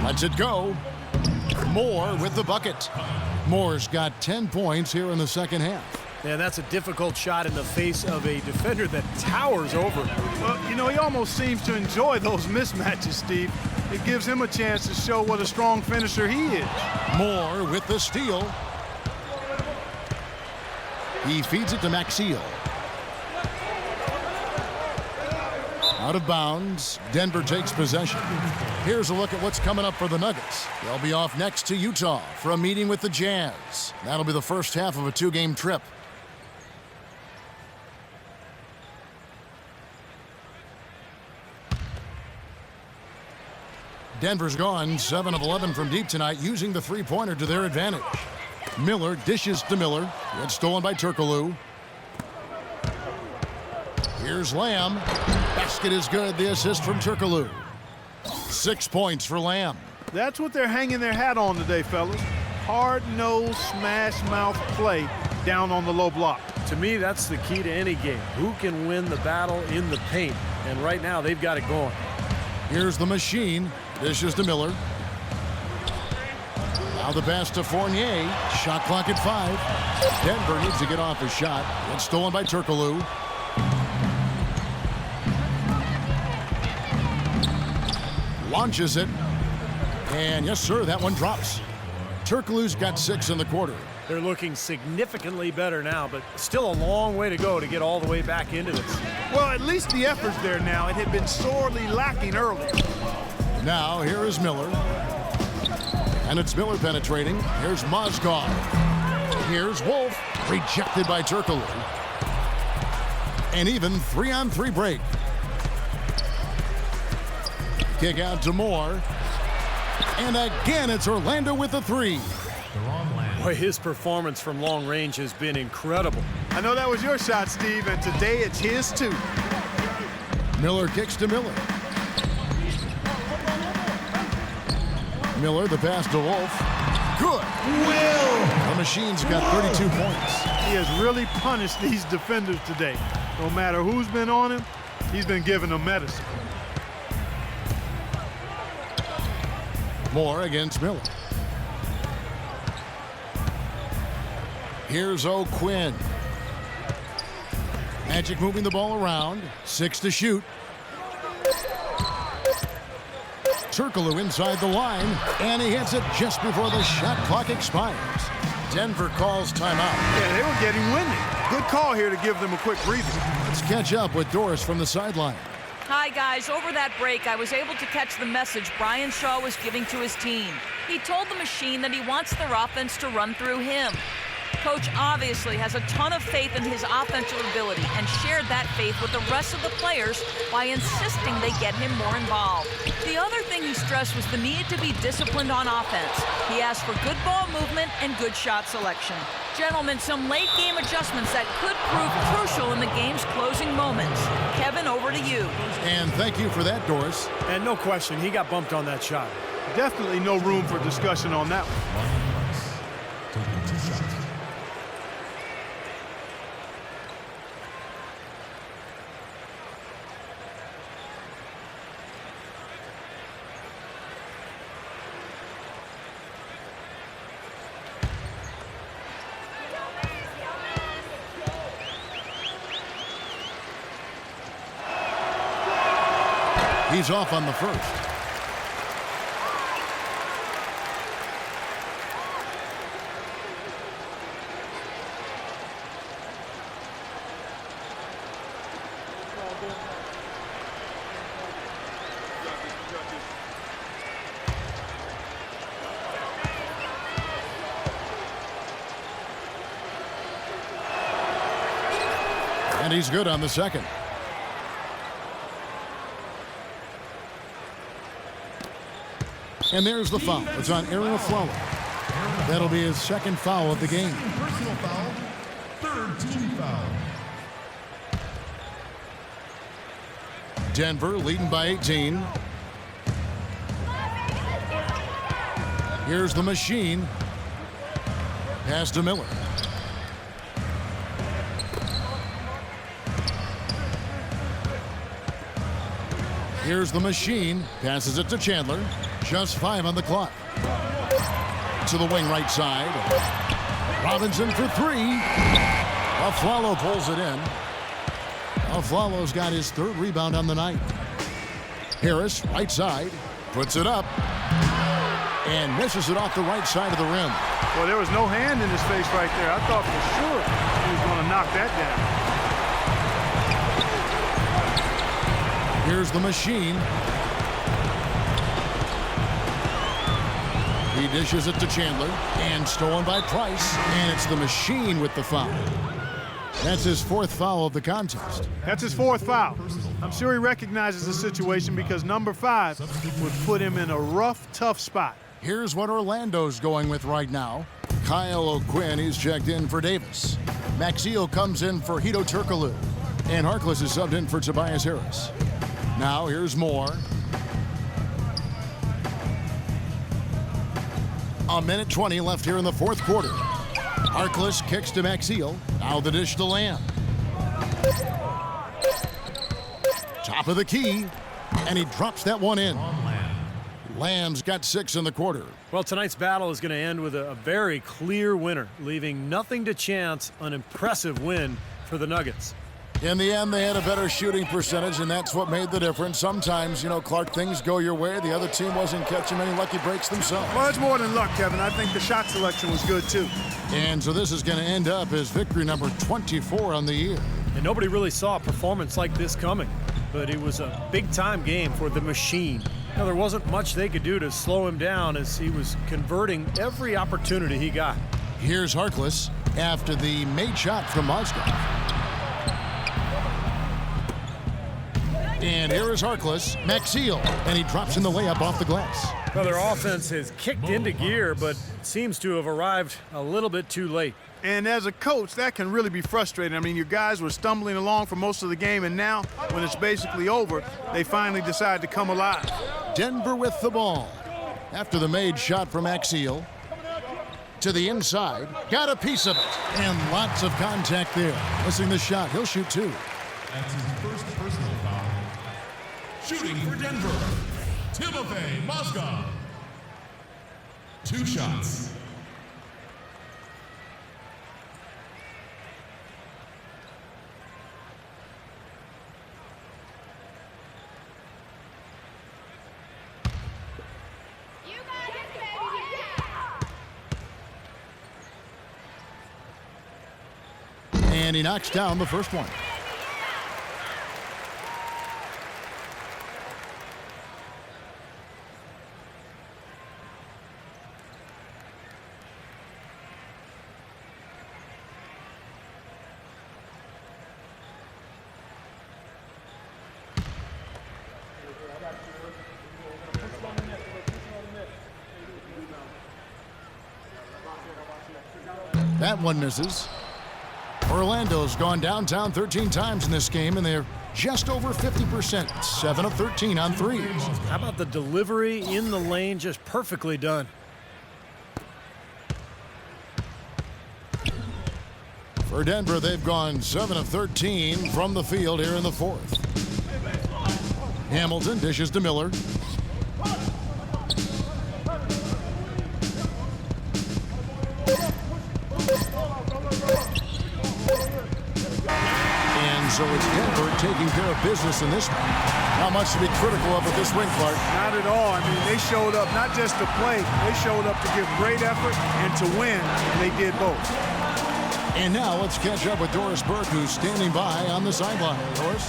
Lets it go. Moore with the bucket. Moore's got 10 points here in the second half. Yeah, that's a difficult shot in the face of a defender that towers over him. Well, you know, he almost seems to enjoy those mismatches, Steve. It gives him a chance to show what a strong finisher he is. Moore with the steal. He feeds it to Maxiel. Out of bounds. Denver takes possession. Here's a look at what's coming up for the Nuggets. They'll be off next to Utah for a meeting with the Jazz. That'll be the first half of a 2-game trip. Denver's gone 7 of 11 from deep tonight, using the three-pointer to their advantage. Miller dishes to Miller. It's stolen by Turkoglu. Here's Lamb. Basket is good. The assist from Turkoglu. 6 points for Lamb. That's what they're hanging their hat on today, fellas. Hard-nosed, smash-mouth play down on the low block. To me, that's the key to any game. Who can win the battle in the paint? And right now, they've got it going. Here's the machine. Dishes to Miller. Now the pass to Fournier. Shot clock at 5. Denver needs to get off his shot. It's stolen by Turkoglu. Launches it. And yes, sir, that one drops. Turkoglu's got 6 in the quarter. They're looking significantly better now, but still a long way to go to get all the way back into this. Well, at least the effort's there now. It had been sorely lacking earlier. Now here is Miller. And it's Miller penetrating. Here's Mozgov. Here's Wolf. Rejected by Turkoglu. An even 3-on-3 break. Kick out to Moore. And again, it's Orlando with the 3. Boy, his performance from long range has been incredible. I know that was your shot, Steve, and today it's his too. Miller kicks to Miller. Miller, the pass to Wolf. Good. Will. The machine's got 32 points. He has really punished these defenders today. No matter who's been on him, he's been giving them medicine. Moore against Miller. Here's O'Quinn. Magic moving the ball around. 6 to shoot. Turkoglu inside the line, and he hits it just before the shot clock expires. Denver calls timeout. Yeah, they were getting windy. Good call here to give them a quick breather. Let's catch up with Doris from the sideline. Hi, guys. Over that break, I was able to catch the message Brian Shaw was giving to his team. He told the machine that he wants their offense to run through him. Coach obviously has a ton of faith in his offensive ability and shared that faith with the rest of the players by insisting they get him more involved. The other thing he stressed was the need to be disciplined on offense. He asked for good ball movement and good shot selection. Gentlemen, some late game adjustments that could prove crucial in the game's closing moments. Kevin, over to you. And thank you for that, Doris. And no question, he got bumped on that shot. Definitely no room for discussion on that one. Taking 2 shots. He's off on the first. And he's good on the second. And there's the foul. It's on Aaron Aflalo. That'll be his second foul of the game. Personal foul. 3rd team foul. Denver leading by 18. Here's the machine. Pass to Miller. Here's the machine. Passes it to Chandler. Just 5 on the clock. To the wing right side. Robinson for 3. Aflalo pulls it in. Aflalo's got his 3rd rebound on the night. Harris, right side, puts it up. And misses it off the right side of the rim. Well, there was no hand in his face right there. I thought for sure he was going to knock that down. Here's the machine. He dishes it to Chandler, and stolen by Price, and it's the machine with the foul. That's his 4th foul of the contest. That's his 4th foul. I'm sure he recognizes the situation because number 5 would put him in a rough, tough spot. Here's what Orlando's going with right now. Kyle O'Quinn, he's checked in for Davis. Maxio comes in for Hito Turkoglu, and Harkless is subbed in for Tobias Harris. Now here's Moore. A minute 20 left here in the 4th quarter. Harkless kicks to Maxiel. Now the dish to Lamb. Top of the key, and he drops that one in. Lamb's got 6 in the quarter. Well, tonight's battle is going to end with a very clear winner, leaving nothing to chance. An impressive win for the Nuggets. In the end, they had a better shooting percentage, and that's what made the difference. Sometimes, Clark, things go your way. The other team wasn't catching many lucky breaks themselves. Well, it's more than luck, Kevin. I think the shot selection was good, too. And so this is going to end up as victory number 24 on the year. And nobody really saw a performance like this coming, but it was a big-time game for the Machine. Now, there wasn't much they could do to slow him down as he was converting every opportunity he got. Here's Harkless after the made shot from Mozgov. And here is Harkless, Maxiel, and he drops in the layup off the glass. Well, their offense has kicked into gear, but seems to have arrived a little bit too late. And as a coach, that can really be frustrating. I mean, your guys were stumbling along for most of the game, and now, when it's basically over, they finally decide to come alive. Denver with the ball. After the made shot from Maxiel. To the inside. Got a piece of it. And lots of contact there. Missing the shot. He'll shoot 2. That's his first personal foul. Shooting for Denver, Timofey Mozgov. 2 shots. And he knocks down the first one. That one misses. Orlando's gone downtown 13 times in this game, and they're just over 50%, 7 of 13 on threes. How about the delivery in the lane, just perfectly done. For Denver, they've gone 7 of 13 from the field here in the fourth. Hamilton dishes to Miller. So it's Denver taking care of business in this one. Not much to be critical of with this win, Clark. Not at all. I mean, they showed up not just to play, they showed up to give great effort and to win, and they did both. And now let's catch up with Doris Burke, who's standing by on the sideline. Doris?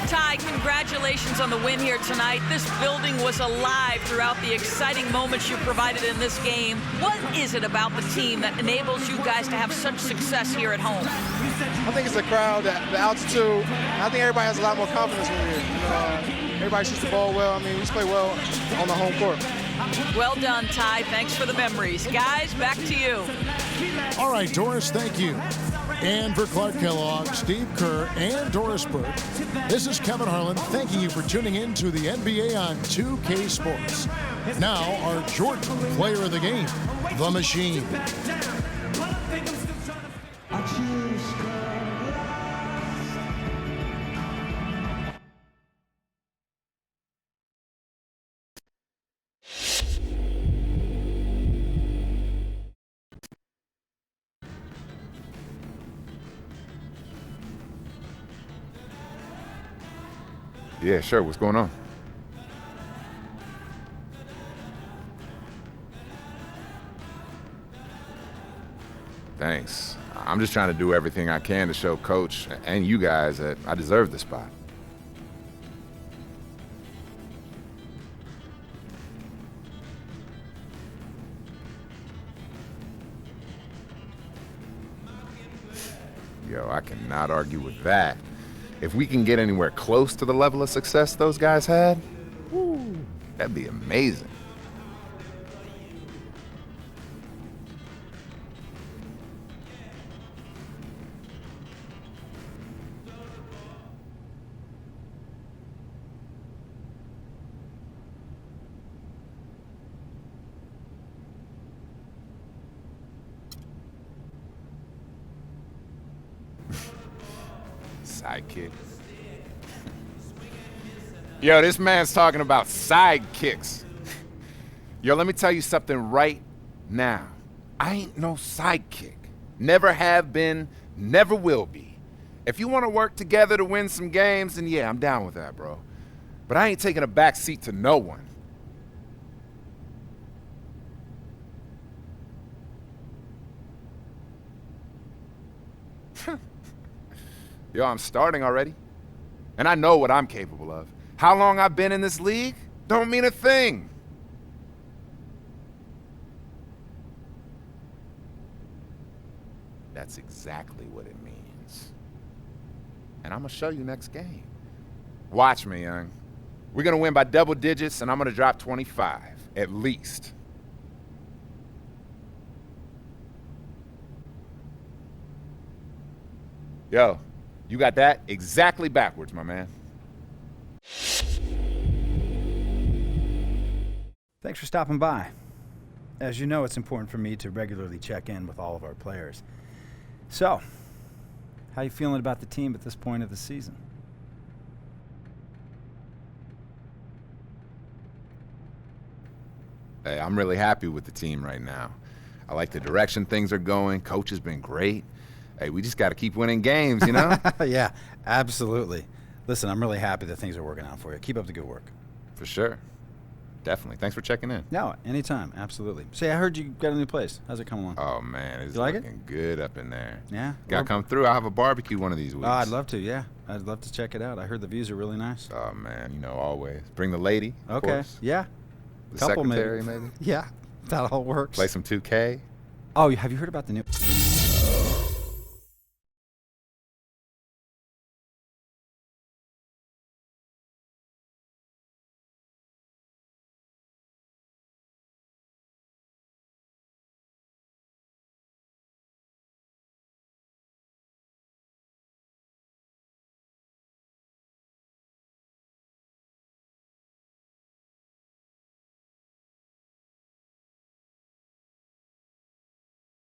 Ty, congratulations on the win here tonight. This building was alive throughout the exciting moments you provided in this game. What is it about the team that enables you guys to have such success here at home? I think it's the crowd, the altitude. I think everybody has a lot more confidence when we're here. Everybody shoots the ball well. I mean, we just play well on the home court. Well done, Ty. Thanks for the memories. Guys, back to you. All right, Doris, thank you. And for Clark Kellogg, Steve Kerr, and Doris Burke, this is Kevin Harlan thanking you for tuning in to the NBA on 2K Sports. Now, our Jordan player of the game, the Machine. Yeah, sure. What's going on? Thanks. I'm just trying to do everything I can to show Coach and you guys that I deserve the spot. Yo, I cannot argue with that. If we can get anywhere close to the level of success those guys had, woo, that'd be amazing. Sidekick. Yo, this man's talking about sidekicks. Yo, let me tell you something right now. I ain't no sidekick. Never have been, never will be. If you want to work together to win some games, then yeah, I'm down with that, bro. But I ain't taking a back seat to no one. Yo, I'm starting already. And I know what I'm capable of. How long I've been in this league don't mean a thing. That's exactly what it means. And I'm gonna show you next game. Watch me, young. We're gonna win by double digits, and I'm gonna drop 25, at least. Yo, you got that exactly backwards, my man. Thanks for stopping by. As you know, it's important for me to regularly check in with all of our players. So, how you feeling about the team at this point of the season? Hey, I'm really happy with the team right now. I like the direction things are going. Coach has been great. Hey, we just got to keep winning games, you know? Yeah, absolutely. Listen, I'm really happy that things are working out for you. Keep up the good work. For sure. Definitely. Thanks for checking in. No, anytime. Absolutely. Say, I heard you got a new place. How's it coming along? Oh, man. It's You like looking good up in there. Yeah? Gotta come through. I'll have a barbecue one of these weeks. Oh, I'd love to, yeah. I'd love to check it out. I heard the views are really nice. Oh, man. You know, always. Bring the lady, of Okay. course. Yeah. The Couple secretary, maybe. Yeah. That all works. Play some 2K. Oh, have you heard about the new...